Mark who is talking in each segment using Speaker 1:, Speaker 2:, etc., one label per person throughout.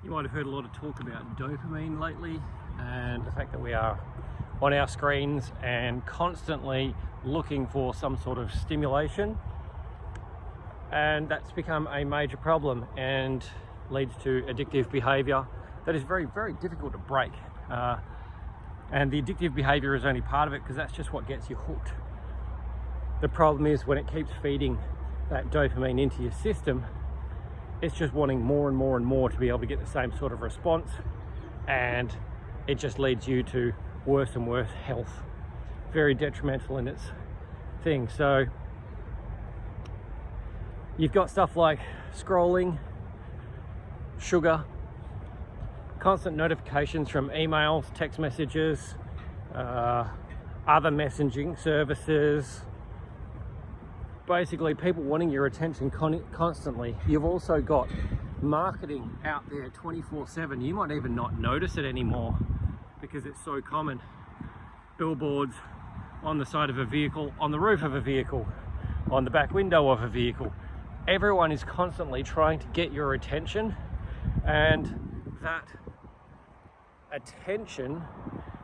Speaker 1: You might have heard a lot of talk about dopamine lately, and the fact that we are on our screens and constantly looking for some sort of stimulation, and that's become a major problem and leads to addictive behavior that is very, very difficult to break. And the addictive behavior is only part of it, because that's just what gets you hooked. The problem is when it keeps feeding that dopamine into your system, it's just wanting more and more and more to be able to get the same sort of response, and it just leads you to worse and worse health. Very detrimental in its thing. So you've got stuff like scrolling, sugar, constant notifications from emails, text messages, other messaging services, basically people wanting your attention constantly. You've also got marketing out there 24/7. You might even not notice it anymore because it's so common. Billboards on the side of a vehicle, on the roof of a vehicle, on the back window of a vehicle. Everyone is constantly trying to get your attention, and that attention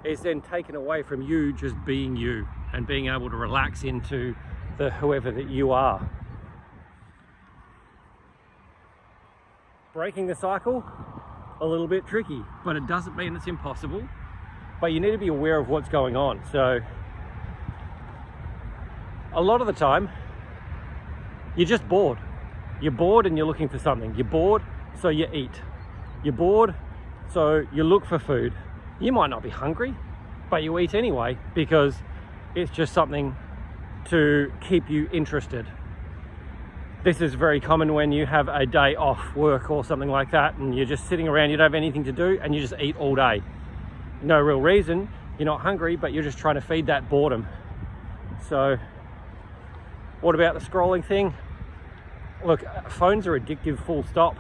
Speaker 1: is then taken away from you just being you and being able to relax into the whoever that you are. Breaking the cycle, a little bit tricky, but it doesn't mean it's impossible. But you need to be aware of what's going on. So a lot of the time, you're just bored. You're bored and you're looking for something. You're bored, so you eat. You're bored, so you look for food. You might not be hungry, but you eat anyway because it's just something to keep you interested. This is very common when you have a day off work or something like that, and you're just sitting around, you don't have anything to do, and you just eat all day. No real reason, you're not hungry, but you're just trying to feed that boredom. So what about the scrolling thing? Look, phones are addictive, full stop.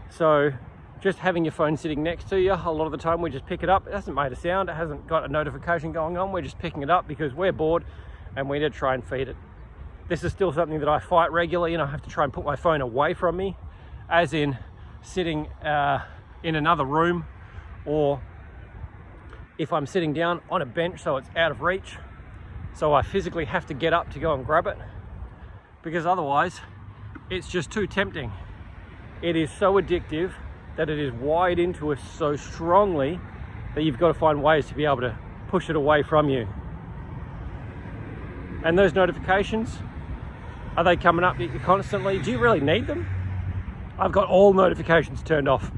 Speaker 1: So just having your phone sitting next to you, a lot of the time we just pick it up. It hasn't made a sound, it hasn't got a notification going on, we're just picking it up because we're bored and we need to try and feed it. This is still something that I fight regularly, and I have to try and put my phone away from me, as in sitting in another room, or if I'm sitting down on a bench so it's out of reach, so I physically have to get up to go and grab it, because otherwise it's just too tempting. It is so addictive that it is wired into us so strongly that you've got to find ways to be able to push it away from you. And those notifications, are they coming up at you constantly? Do you really need them? I've got all notifications turned off.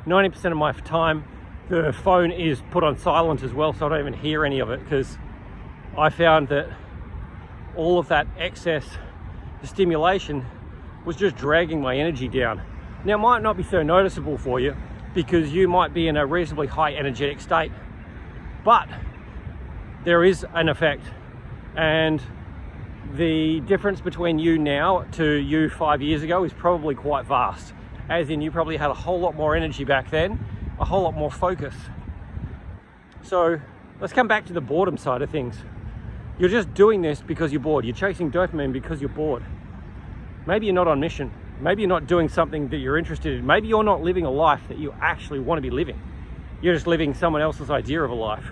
Speaker 1: 90% of my time, the phone is put on silent as well, so I don't even hear any of it, because I found that all of that excess stimulation was just dragging my energy down. Now, it might not be so noticeable for you because you might be in a reasonably high energetic state, but there is an effect, and the difference between you now to you 5 years ago is probably quite vast, as in you probably had a whole lot more energy back then, a whole lot more focus. So let's come back to the boredom side of things. You're just doing this because you're bored. You're chasing dopamine because you're bored. Maybe you're not on mission. Maybe you're not doing something that you're interested in. Maybe you're not living a life that you actually want to be living. You're just living someone else's idea of a life.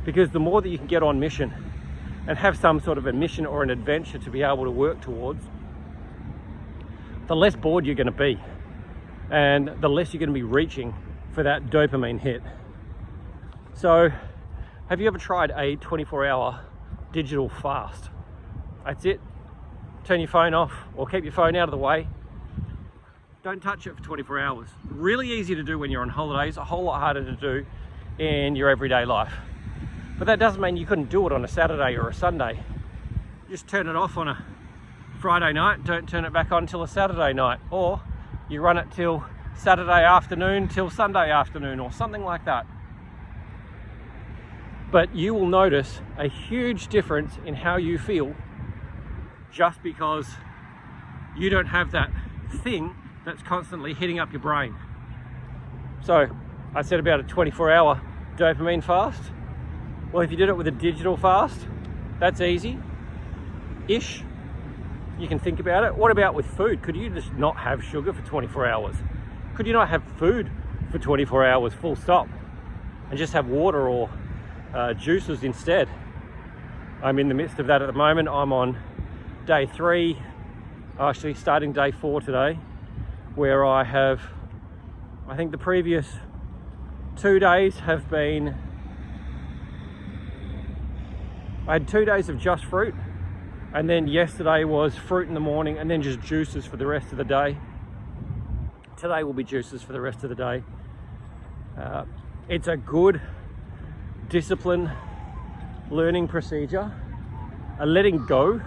Speaker 1: Because the more that you can get on mission and have some sort of a mission or an adventure to be able to work towards, the less bored you're going to be, and the less you're going to be reaching for that dopamine hit. So have you ever tried a 24-hour digital fast? That's it. Turn your phone off or keep your phone out of the way. Don't touch it for 24 hours. Really easy to do when you're on holidays, a whole lot harder to do in your everyday life. But that doesn't mean you couldn't do it on a Saturday or a Sunday. Just turn it off on a Friday night, don't turn it back on till a Saturday night, or you run it till Saturday afternoon till Sunday afternoon, or something like that. But you will notice a huge difference in how you feel just because you don't have that thing that's constantly hitting up your brain. So I said about a 24-hour dopamine fast. Well, if you did it with a digital fast, that's easy-ish. You can think about it. What about with food? Could you just not have sugar for 24 hours? Could you not have food for 24 hours full stop and just have water or juices instead? I'm in the midst of that at the moment. I'm on day 3, actually starting day 4 today, where I think the previous 2 days have been, I had 2 days of just fruit, and then yesterday was fruit in the morning and then just juices for the rest of the day. Today will be juices for the rest of the day. It's a good discipline learning procedure, a letting go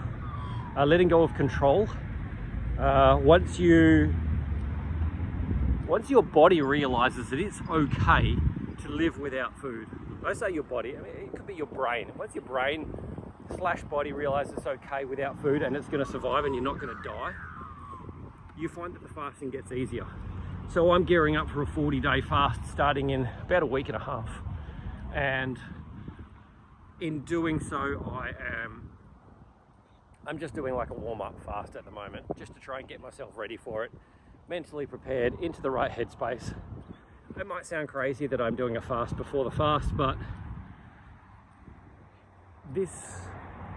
Speaker 1: of control. Once your body realizes that it's okay to live without food. I say your body, I mean, it could be your brain. Once your brain / body realizes it's okay without food and it's going to survive and you're not going to die, you find that the fasting gets easier. So I'm gearing up for a 40-day fast starting in about a week and a half. And in doing so, I'm just doing like a warm-up fast at the moment, just to try and get myself ready for it, mentally prepared, into the right headspace. It might sound crazy that I'm doing a fast before the fast, but this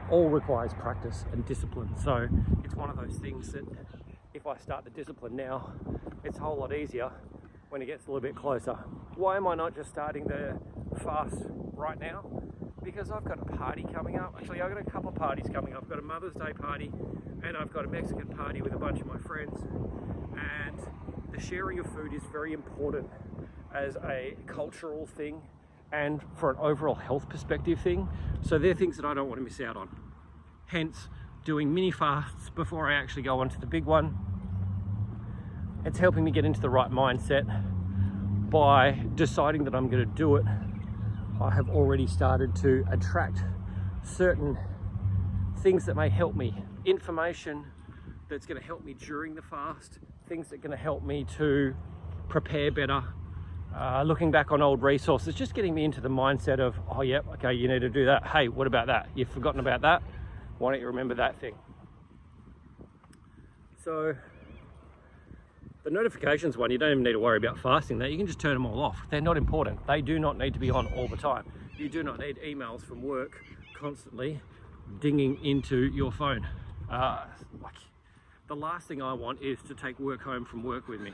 Speaker 1: all requires practice and discipline. So it's one of those things that if I start the discipline now, it's a whole lot easier when it gets a little bit closer. Why am I not just starting the fast right now? Because I've got a party coming up. Actually, I've got a couple of parties coming up. I've got a Mother's Day party and I've got a Mexican party with a bunch of my friends. And the sharing of food is very important as a cultural thing and for an overall health perspective thing. So they're things that I don't want to miss out on. Hence, doing mini fasts before I actually go on to the big one. It's helping me get into the right mindset. By deciding that I'm going to do it, I have already started to attract certain things that may help me. Information that's going to help me during the fast, things that are going to help me to prepare better. Looking back on old resources, just getting me into the mindset of, oh yep, okay, you need to do that. Hey, what about that? You've forgotten about that? Why don't you remember that thing? So the notifications one, you don't even need to worry about fasting that. You can just turn them all off. They're not important. They do not need to be on all the time. You do not need emails from work constantly dinging into your phone. The last thing I want is to take work home from work with me.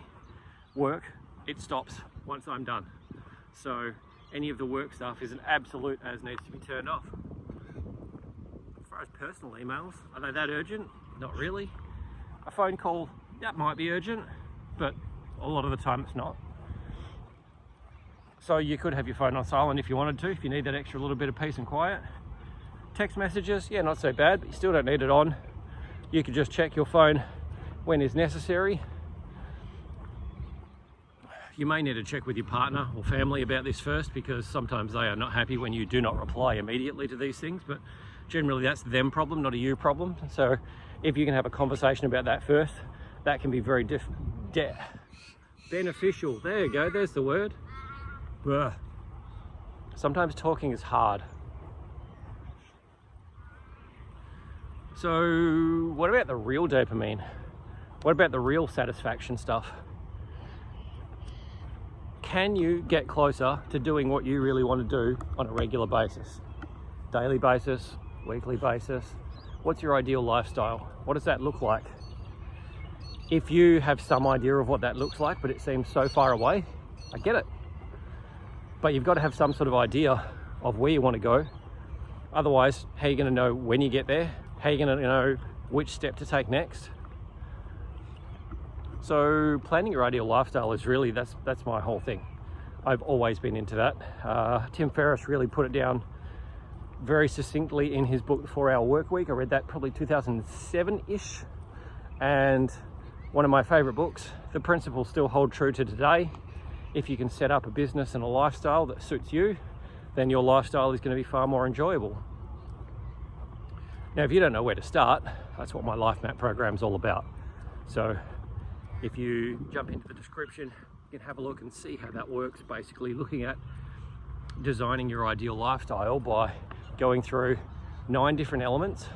Speaker 1: Work, it stops once I'm done. So any of the work stuff is an absolute as needs to be turned off. As far as personal emails, are they that urgent? Not really. A phone call, that might be urgent, but a lot of the time it's not. So you could have your phone on silent if you wanted to, if you need that extra little bit of peace and quiet. Text messages, yeah, not so bad, but you still don't need it on. You could just check your phone when is necessary. You may need to check with your partner or family about this first, because sometimes they are not happy when you do not reply immediately to these things, but generally that's them problem, not a you problem. So if you can have a conversation about that first, that can be very beneficial. There you go, there's the word. Ugh. Sometimes talking is hard. So what about the real dopamine? What about the real satisfaction stuff? Can you get closer to doing what you really want to do on a regular basis? Daily basis, weekly basis? What's your ideal lifestyle? What does that look like? If you have some idea of what that looks like, but it seems so far away, I get it. But you've got to have some sort of idea of where you want to go. Otherwise, how are you going to know when you get there? How are you going to know which step to take next? So planning your ideal lifestyle is really, that's my whole thing. I've always been into that. Tim Ferriss really put it down very succinctly in his book, The 4-Hour Workweek. I read that probably 2007-ish. And one of my favorite books. The principles still hold true to today. If you can set up a business and a lifestyle that suits you, then your lifestyle is going to be far more enjoyable. Now, if you don't know where to start, that's what my Life Map program is all about. So if you jump into the description, you can have a look and see how that works. Basically looking at designing your ideal lifestyle by going through 9 different elements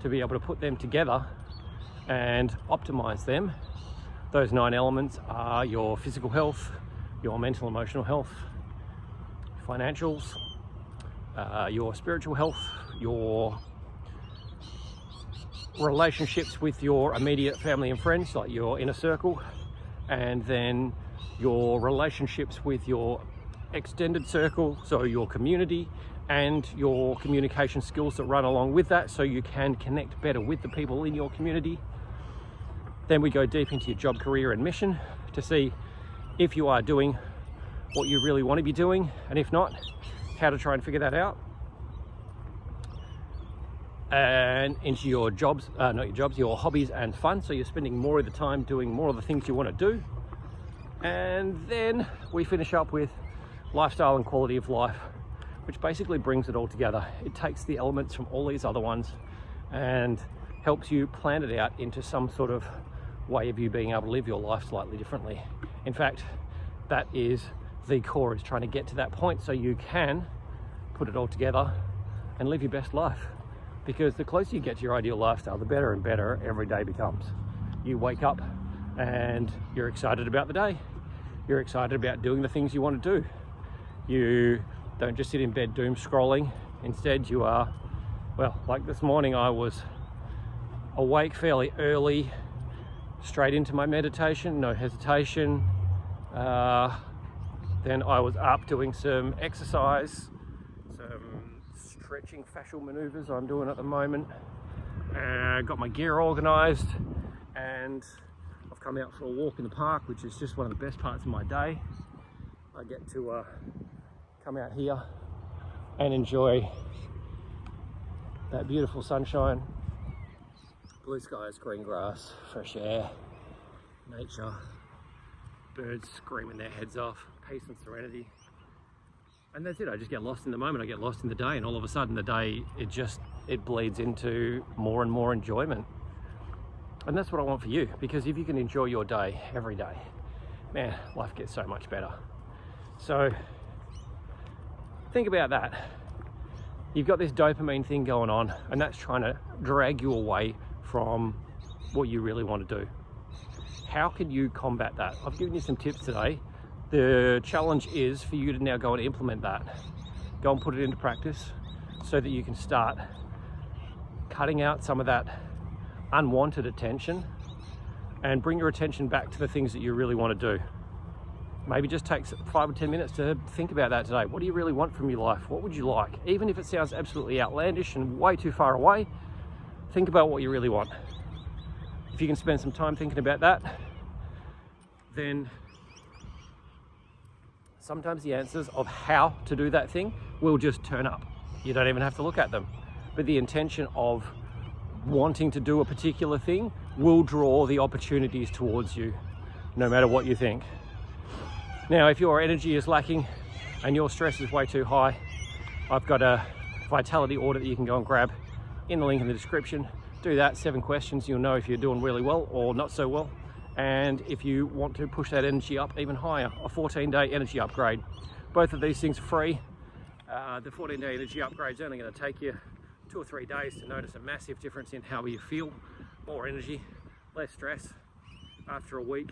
Speaker 1: to be able to put them together and optimize them Those 9 elements are your physical health, your mental emotional health, financials, your spiritual health, your relationships with your immediate family and friends, like your inner circle, and then your relationships with your extended circle, so your community, and your communication skills that run along with that, so you can connect better with the people in your community. Then we go deep into your job, career, and mission to see if you are doing what you really want to be doing, and if not, how to try and figure that out. And into your jobs, your hobbies and fun, so you're spending more of the time doing more of the things you want to do. And then we finish up with lifestyle and quality of life, which basically brings it all together. It takes the elements from all these other ones and helps you plan it out into some sort of way of you being able to live your life slightly differently. In fact, that is the core, is trying to get to that point so you can put it all together and live your best life. Because the closer you get to your ideal lifestyle, the better and better every day becomes. You wake up and you're excited about the day. You're excited about doing the things you want to do. You don't just sit in bed doom scrolling. Instead, you are, well, like this morning, I was awake fairly early, straight into my meditation, no hesitation. Then I was up doing some exercise, some stretching fascial maneuvers I'm doing at the moment. Got my gear organized, and I've come out for a walk in the park, which is just one of the best parts of my day. I get to come out here and enjoy that beautiful sunshine, blue skies, green grass, fresh air, nature, birds screaming their heads off, peace and serenity. And that's it. I just get lost in the moment. I get lost in the day, and all of a sudden the day, it bleeds into more and more enjoyment. And that's what I want for you, because if you can enjoy your day every day, man, life gets so much better. So think about that. You've got this dopamine thing going on, and that's trying to drag you away from what you really want to do. How can you combat that? I've given you some tips today. The challenge is for you to now go and implement that. Go and put it into practice so that you can start cutting out some of that unwanted attention and bring your attention back to the things that you really want to do. Maybe just take 5 or 10 minutes to think about that today. What do you really want from your life? What would you like? Even if it sounds absolutely outlandish and way too far away, think about what you really want. If you can spend some time thinking about that, then sometimes the answers of how to do that thing will just turn up. You don't even have to look at them. But the intention of wanting to do a particular thing will draw the opportunities towards you, no matter what you think. Now, if your energy is lacking and your stress is way too high, I've got a vitality audit that you can go and grab in the link in the description. Do that, 7 questions. You'll know if you're doing really well or not so well. And if you want to push that energy up even higher, a 14-day energy upgrade. Both of these things are free. The 14-day energy upgrade is only going to take you 2 or 3 days to notice a massive difference in how you feel. More energy, less stress. After a week,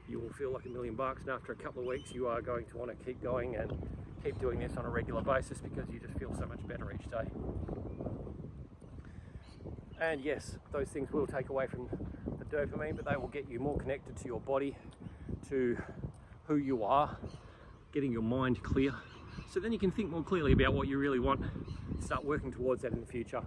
Speaker 1: you will feel like $1 million, and after a couple of weeks, you are going to want to keep going and keep doing this on a regular basis, because you just feel so much better each day. And yes, those things will take away from the dopamine, but they will get you more connected to your body, to who you are, getting your mind clear, so then you can think more clearly about what you really want and start working towards that in the future.